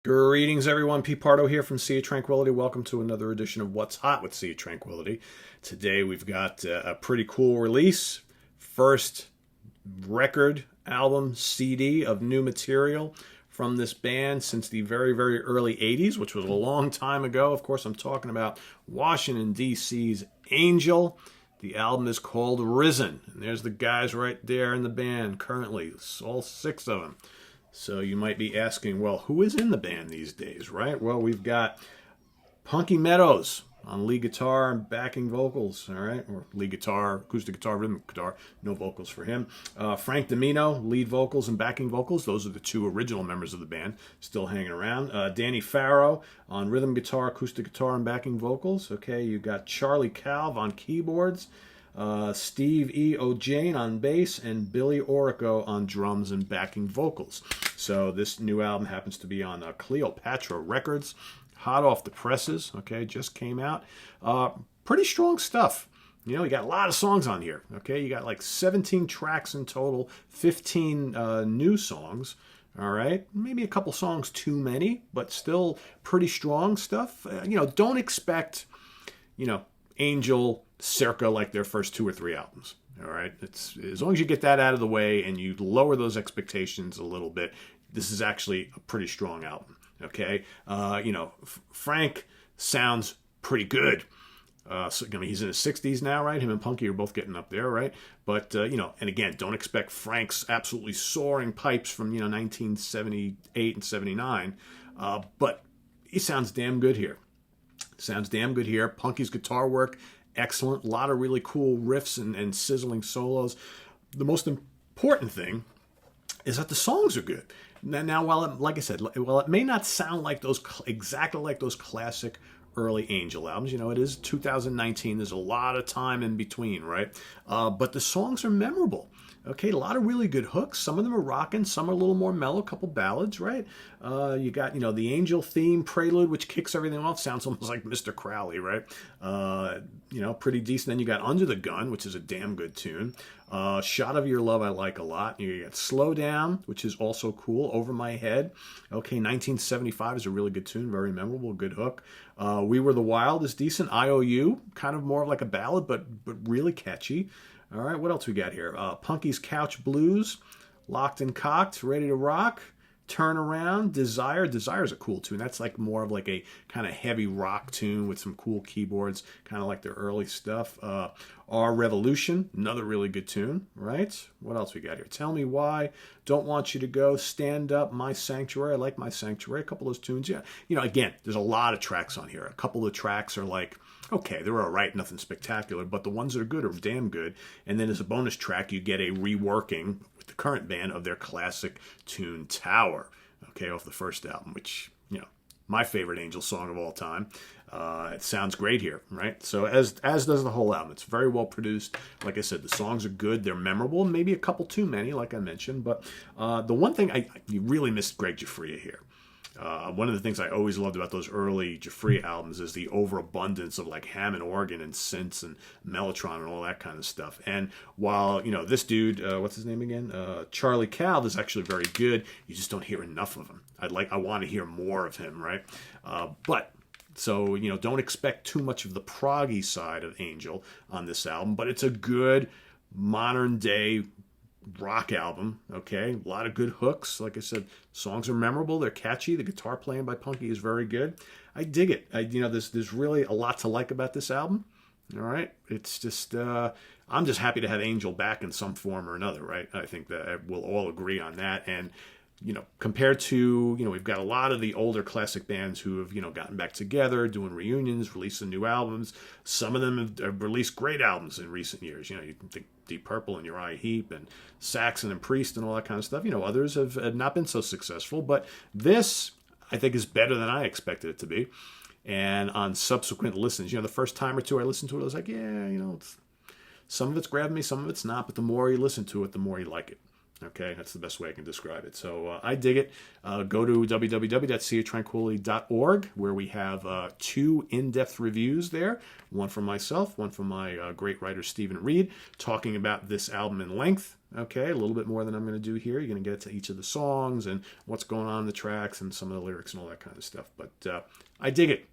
Greetings, everyone. Pete Pardo here from Sea of Tranquility. Welcome to another edition of What's Hot with Sea of Tranquility. Today we've got a pretty cool release. First record, album, CD of new material from this band since the very, very early 80s, which was a long time ago. Of course, I'm talking about Washington, D.C.'s Angel. The album is called Risen. And there's the guys right there in the band currently, all six of them. So you might be asking, well, who is in the band these days, right? Well, we've got Punky on lead guitar and backing vocals, all right? Or lead guitar, acoustic guitar, rhythm guitar, no vocals for him. Frank Domino, lead vocals and backing vocals. Those are the two original members of the band still hanging around. Danny Farrow on rhythm guitar, acoustic guitar, and backing vocals. Okay, you got Charlie Calv on keyboards. Steve E. O'Jane on bass, and Billy Orico on drums and backing vocals. So this new album happens to be on Cleopatra Records, hot off the presses, okay, just came out. Pretty strong stuff. You know, you got a lot of songs on here, okay? You got like 17 tracks in total, 15 new songs, all right? Maybe a couple songs too many, but still pretty strong stuff. Don't expect, Angel circa like their first two or three albums. All right, it's as long as you get that out of the way and you lower those expectations a little bit. This is actually a pretty strong album. Okay, Frank sounds pretty good. He's in his 60s now, right? Him and Punky are both getting up there, right? But and again, don't expect Frank's absolutely soaring pipes from 1978 and 79. But he sounds damn good here. Punky's guitar work, excellent. A lot of really cool riffs and sizzling solos. The most important thing is that the songs are good. Now, while it may not sound like exactly like those classic early Angel albums, it is 2019. There's a lot of time in between, right? But the songs are memorable. Okay, a lot of really good hooks. Some of them are rocking, some are a little more mellow, a couple ballads, right? You got, the Angel theme prelude, which kicks everything off. Sounds almost like Mr. Crowley, right? Pretty decent. Then you got Under the Gun, which is a damn good tune. Shot of Your Love I like a lot. You got Slow Down, which is also cool. Over My Head. Okay, 1975 is a really good tune, very memorable, good hook. We Were the Wild is decent. IOU, kind of more of like a ballad, but really catchy. All right, what else we got here? Punky's Couch Blues, Locked and Cocked, Ready to Rock, Turn Around, Desire. Desire's a cool tune. That's like more of like a kind of heavy rock tune with some cool keyboards, kind of like their early stuff. Our Revolution, another really good tune, right? What else we got here? Tell Me Why, Don't Want You to Go, Stand Up, My Sanctuary. I like My Sanctuary. A couple of those tunes. Yeah, again, there's a lot of tracks on here. A couple of tracks are like, okay, they're all right, nothing spectacular, but the ones that are good are damn good. And then as a bonus track, you get a reworking with the current band of their classic tune Tower, okay, off the first album, which, my favorite Angel song of all time. It sounds great here, right? So as does the whole album. It's very well produced. Like I said, the songs are good. They're memorable. Maybe a couple too many, like I mentioned. But the one thing, you really missed Greg Giuffria here. One of the things I always loved about those early Giuffria albums is the overabundance of like Hammond organ and synths and mellotron and all that kind of stuff. And while, this dude, what's his name again? Charlie Calv is actually very good. You just don't hear enough of him. I want to hear more of him, right? So, don't expect too much of the proggy side of Angel on this album, but it's a good modern day rock album, okay? A lot of good hooks. Like I said, songs are memorable. They're catchy. The guitar playing by Punky is very good. I dig it. There's really a lot to like about this album. All right? It's just, I'm just happy to have Angel back in some form or another, right? I think that we'll all agree on that. And, compared to, we've got a lot of the older classic bands who have, gotten back together, doing reunions, releasing new albums. Some of them have released great albums in recent years. You can think Deep Purple and Uriah Heep and Saxon and Priest and all that kind of stuff. Others have not been so successful. But this, I think, is better than I expected it to be. And on subsequent listens, the first time or two I listened to it, I was like, yeah, some of it's grabbing me, some of it's not. But the more you listen to it, the more you like it. Okay, that's the best way I can describe it. So I dig it. Go to www.seatranquility.org, where we have two in-depth reviews there. One from myself, one from my great writer, Stephen Reed, talking about this album in length. Okay, a little bit more than I'm going to do here. You're going to get to each of the songs and what's going on in the tracks and some of the lyrics and all that kind of stuff. But I dig it.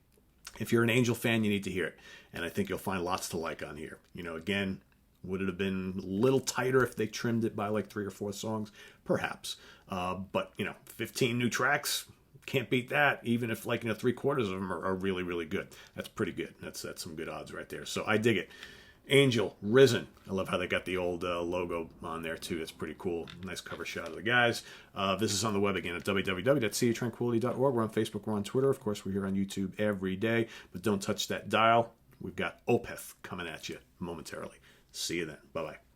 If you're an Angel fan, you need to hear it. And I think you'll find lots to like on here. Again, would it have been a little tighter if they trimmed it by like 3 or 4 songs? Perhaps. But 15 new tracks, can't beat that. Even if 3/4 of them are really, really good. That's pretty good. That's some good odds right there. So I dig it. Angel, Risen. I love how they got the old logo on there too. It's pretty cool. Nice cover shot of the guys. This is on the web again at www.seaoftranquility.org. We're on Facebook. We're on Twitter. Of course, we're here on YouTube every day. But don't touch that dial. We've got Opeth coming at you momentarily. See you then. Bye-bye.